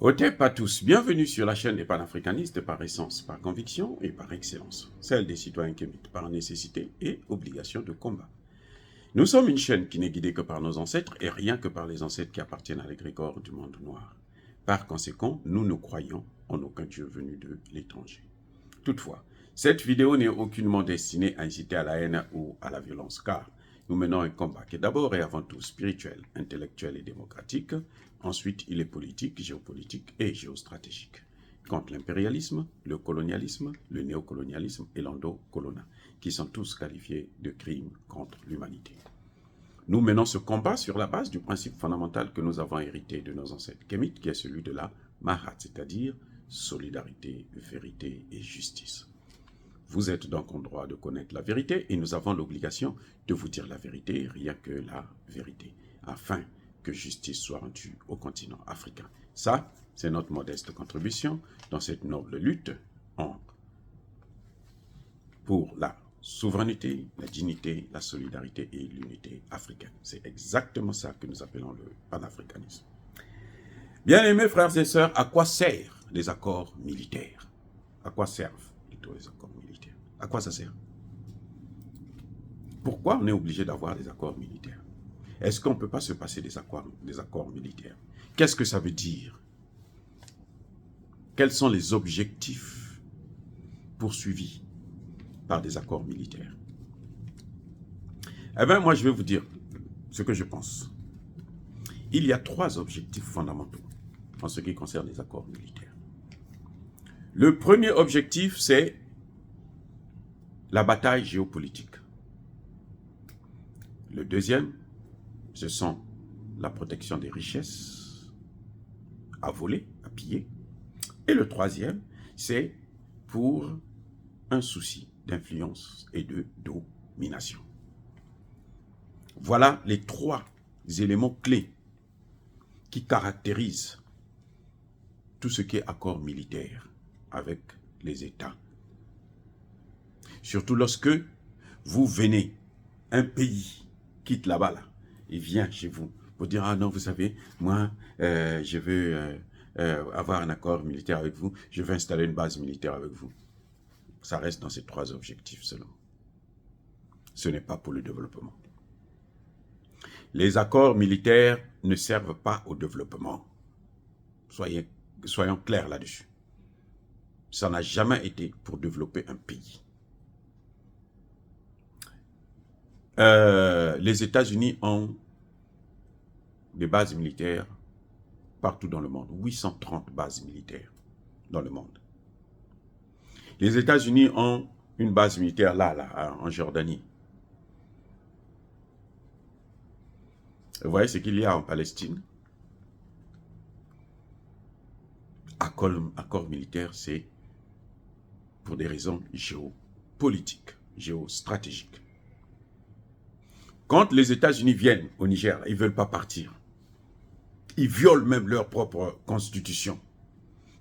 Otep à tous, bienvenue sur la chaîne des panafricanistes par essence, par conviction et par excellence, celle des citoyens kémites par nécessité et obligation de combat. Nous sommes une chaîne qui n'est guidée que par nos ancêtres et rien que par les ancêtres qui appartiennent à l'égrégore du monde noir. Par conséquent, nous ne croyons en aucun Dieu venu de l'étranger. Toutefois, cette vidéo n'est aucunement destinée à inciter à la haine ou à la violence, car nous menons un combat qui est d'abord et avant tout spirituel, intellectuel et démocratique. Ensuite, il est politique, géopolitique et géostratégique. Contre l'impérialisme, le colonialisme, le néocolonialisme et l'endocolonat, qui sont tous qualifiés de crimes contre l'humanité. Nous menons ce combat sur la base du principe fondamental que nous avons hérité de nos ancêtres kémites, qui est celui de la Mahat, c'est-à-dire solidarité, vérité et justice. Vous êtes donc en droit de connaître la vérité et nous avons l'obligation de vous dire la vérité, rien que la vérité, afin que justice soit rendue au continent africain. Ça, c'est notre modeste contribution dans cette noble lutte pour la souveraineté, la dignité, la solidarité et l'unité africaine. C'est exactement ça que nous appelons le panafricanisme. Bien-aimés frères et sœurs, à quoi servent les accords militaires? À quoi servent plutôt les accords militaires? À quoi ça sert? Pourquoi on est obligé d'avoir des accords militaires? Est-ce qu'on ne peut pas se passer des accords militaires? Qu'est-ce que ça veut dire? Quels sont les objectifs poursuivis par des accords militaires? Eh bien, moi, je vais vous dire ce que je pense. Il y a 3 objectifs fondamentaux en ce qui concerne les accords militaires. Le premier objectif, c'est la bataille géopolitique. Le deuxième, ce sont la protection des richesses à voler, à piller. Et le troisième, c'est pour un souci d'influence et de domination. Voilà les 3 éléments clés qui caractérisent tout ce qui est accord militaire avec les États. Surtout lorsque vous venez, un pays quitte là-bas, là, et vient chez vous pour dire « Ah non, vous savez, moi, je veux avoir un accord militaire avec vous, je veux installer une base militaire avec vous. » Ça reste dans ces 3 objectifs seulement. Ce n'est pas pour le développement. Les accords militaires ne servent pas au développement. Soyons clairs là-dessus. Ça n'a jamais été pour développer un pays. Les États-Unis ont des bases militaires partout dans le monde. 830 bases militaires dans le monde. Les États-Unis ont une base militaire là, en Jordanie. Vous voyez ce qu'il y a en Palestine? Accord militaire, c'est pour des raisons géopolitiques, géostratégiques. Quand les États-Unis viennent au Niger, ils ne veulent pas partir. Ils violent même leur propre constitution,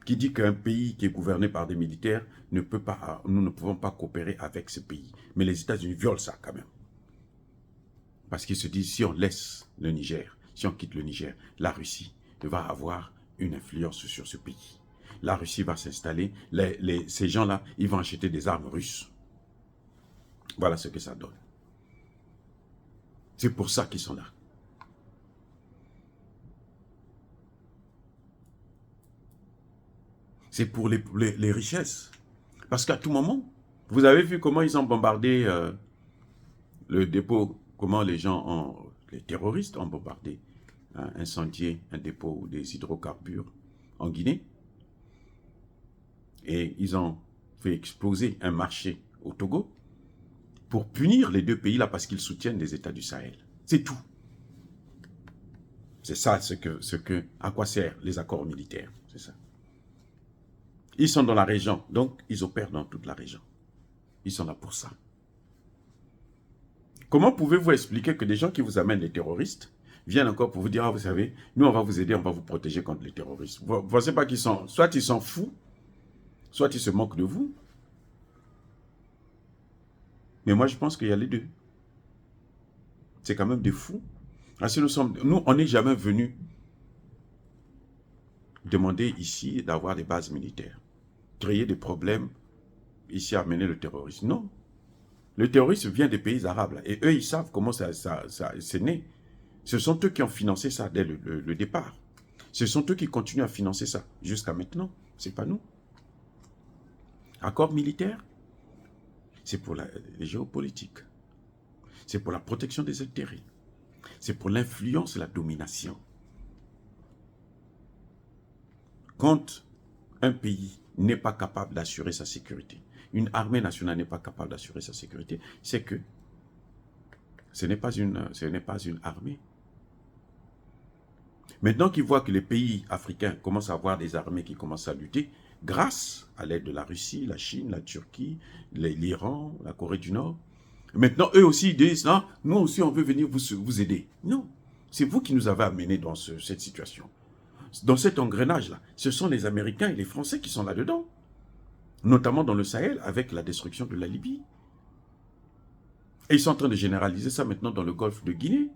qui dit qu'un pays qui est gouverné par des militaires ne peut pas, nous ne pouvons pas coopérer avec ce pays. Mais les États-Unis violent ça quand même. Parce qu'ils se disent, si on laisse le Niger, si on quitte le Niger, la Russie va avoir une influence sur ce pays. La Russie va s'installer, ces gens-là, ils vont acheter des armes russes. Voilà ce que ça donne. C'est pour ça qu'ils sont là. C'est pour les richesses. Parce qu'à tout moment, vous avez vu comment ils ont bombardé le dépôt, comment les terroristes ont bombardé, incendié un dépôt des hydrocarbures en Guinée. Et ils ont fait exploser un marché au Togo pour punir les 2 pays-là parce qu'ils soutiennent les États du Sahel. C'est tout. C'est ça à quoi servent les accords militaires. C'est ça. Ils sont dans la région, donc ils opèrent dans toute la région. Ils sont là pour ça. Comment pouvez-vous expliquer que des gens qui vous amènent les terroristes viennent encore pour vous dire « Ah, vous savez, nous on va vous aider, on va vous protéger contre les terroristes. » Vous ne pensez pas qu'ils sont, soit ils sont fous, soit ils se moquent de vous. Mais moi je pense qu'il y a les deux. C'est quand même des fous. Parce que nous, on n'est jamais venus demander ici d'avoir des bases militaires, créer des problèmes ici, amener le terrorisme. Non. Le terrorisme vient des pays arabes, là, et eux, ils savent comment c'est né. Ce sont eux qui ont financé ça dès le départ. Ce sont eux qui continuent à financer ça jusqu'à maintenant. C'est pas nous. Accord militaire, c'est pour les géopolitiques. C'est pour la protection des intérêts. C'est pour l'influence et la domination. Quand un pays n'est pas capable d'assurer sa sécurité, une armée nationale n'est pas capable d'assurer sa sécurité, c'est que ce n'est pas une armée. Maintenant qu'ils voient que les pays africains commencent à avoir des armées qui commencent à lutter, grâce à l'aide de la Russie, la Chine, la Turquie, l'Iran, la Corée du Nord, maintenant eux aussi ils disent, non, nous aussi on veut venir vous aider. Non, c'est vous qui nous avez amenés dans cette situation. Dans cet engrenage-là, ce sont les Américains et les Français qui sont là-dedans. Notamment dans le Sahel, avec la destruction de la Libye. Et ils sont en train de généraliser ça maintenant dans le golfe de Guinée.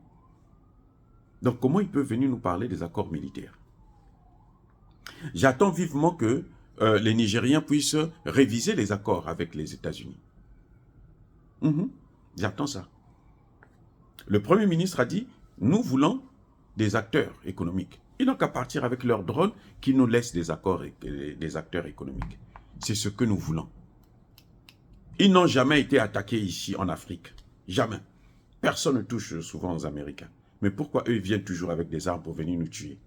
Donc comment ils peuvent venir nous parler des accords militaires? J'attends vivement que les Nigériens puissent réviser les accords avec les États-Unis. J'attends ça. Le Premier ministre a dit, nous voulons des acteurs économiques. Ils n'ont qu'à partir avec leurs drones qui nous laissent des acteurs économiques. C'est ce que nous voulons. Ils n'ont jamais été attaqués ici en Afrique. Jamais. Personne ne touche souvent aux Américains. Mais pourquoi eux viennent toujours avec des armes pour venir nous tuer?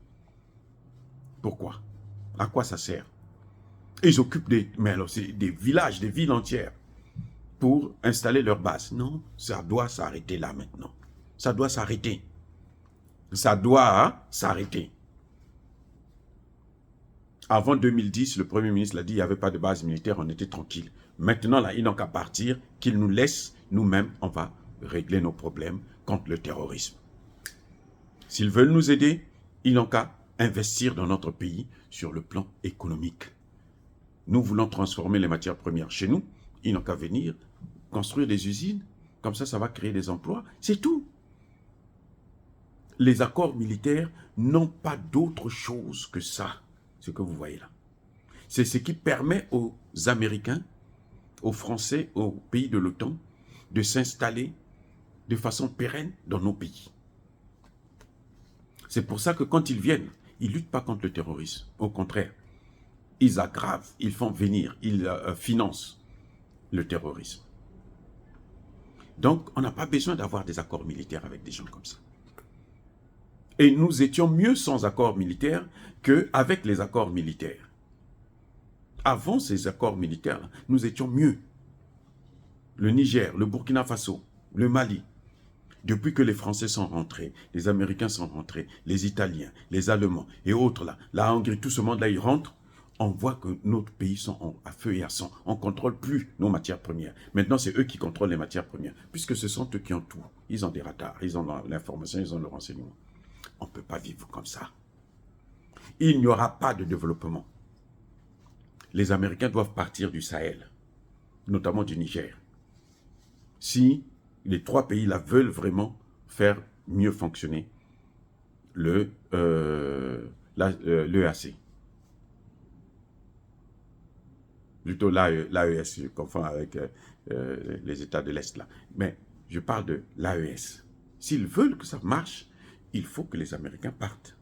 Pourquoi? À quoi ça sert? Ils occupent des villages, des villes entières pour installer leur base. Non, ça doit s'arrêter là maintenant. Ça doit s'arrêter. Ça doit s'arrêter. Avant 2010, le Premier ministre l'a dit, il n'y avait pas de base militaire, on était tranquille. Maintenant, là, ils n'ont qu'à partir, qu'ils nous laissent, nous-mêmes, on va régler nos problèmes contre le terrorisme. S'ils veulent nous aider, ils n'ont qu'à investir dans notre pays sur le plan économique. Nous voulons transformer les matières premières chez nous, ils n'ont qu'à venir construire des usines, comme ça va créer des emplois, c'est tout. Les accords militaires n'ont pas d'autre chose que ça, ce que vous voyez là. C'est ce qui permet aux Américains, aux Français, aux pays de l'OTAN, de s'installer de façon pérenne dans nos pays. C'est pour ça que quand ils viennent, ils ne luttent pas contre le terrorisme. Au contraire, ils aggravent, ils font venir, ils financent le terrorisme. Donc, on n'a pas besoin d'avoir des accords militaires avec des gens comme ça. Et nous étions mieux sans accords militaires qu'avec les accords militaires. Avant ces accords militaires, nous étions mieux. Le Niger, le Burkina Faso, le Mali, depuis que les Français sont rentrés, les Américains sont rentrés, les Italiens, les Allemands et autres là, la Hongrie, tout ce monde-là, ils rentrent, on voit que notre pays sont à feu et à sang. On ne contrôle plus nos matières premières. Maintenant, c'est eux qui contrôlent les matières premières, puisque ce sont eux qui ont tout. Ils ont des radars, ils ont l'information, ils ont le renseignement. On ne peut pas vivre comme ça. Il n'y aura pas de développement. Les Américains doivent partir du Sahel, notamment du Niger. Si les trois pays-là veulent vraiment faire mieux fonctionner l'EAC. Plutôt l'AES, je confonds avec les États de l'Est là. Mais je parle de l'AES. S'ils veulent que ça marche, il faut que les Américains partent.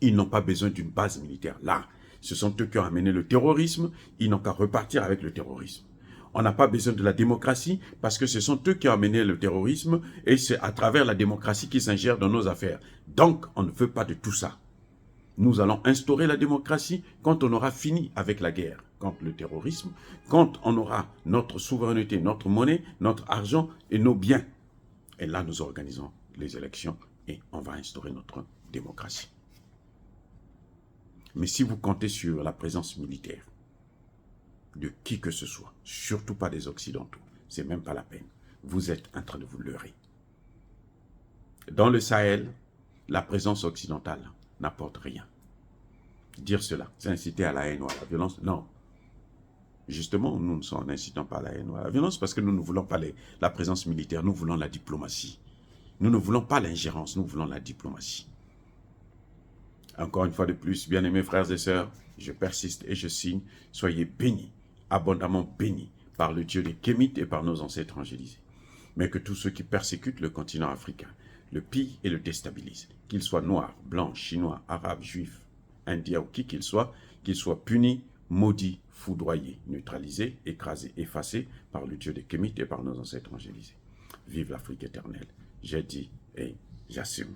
Ils n'ont pas besoin d'une base militaire. Là, ce sont eux qui ont amené le terrorisme. Ils n'ont qu'à repartir avec le terrorisme. On n'a pas besoin de la démocratie parce que ce sont eux qui ont amené le terrorisme et c'est à travers la démocratie qu'ils s'ingèrent dans nos affaires. Donc, on ne veut pas de tout ça. Nous allons instaurer la démocratie quand on aura fini avec la guerre contre le terrorisme, quand on aura notre souveraineté, notre monnaie, notre argent et nos biens. Et là, nous organisons les élections et on va instaurer notre démocratie. Mais si vous comptez sur la présence militaire de qui que ce soit, surtout pas des Occidentaux, c'est même pas la peine. Vous êtes en train de vous leurrer. Dans le Sahel, la présence occidentale n'apporte rien. Dire cela, c'est inciter à la haine ou à la violence. Non. Justement, nous n'incitons pas à la haine ou à la violence parce que nous ne voulons pas la présence militaire, nous voulons la diplomatie. Nous ne voulons pas l'ingérence, nous voulons la diplomatie. Encore une fois de plus, bien-aimés frères et sœurs, je persiste et je signe, soyez bénis, abondamment bénis par le Dieu des Kémites et par nos ancêtres angélisés. Mais que tous ceux qui persécutent le continent africain le pillent et le déstabilisent, qu'ils soient noirs, blancs, chinois, arabes, juifs, indiens ou qui qu'ils soient punis, maudits, foudroyés, neutralisés, écrasés, effacés par le Dieu des Kémites et par nos ancêtres angélisés. Vive l'Afrique éternelle. J'ai dit et j'assume.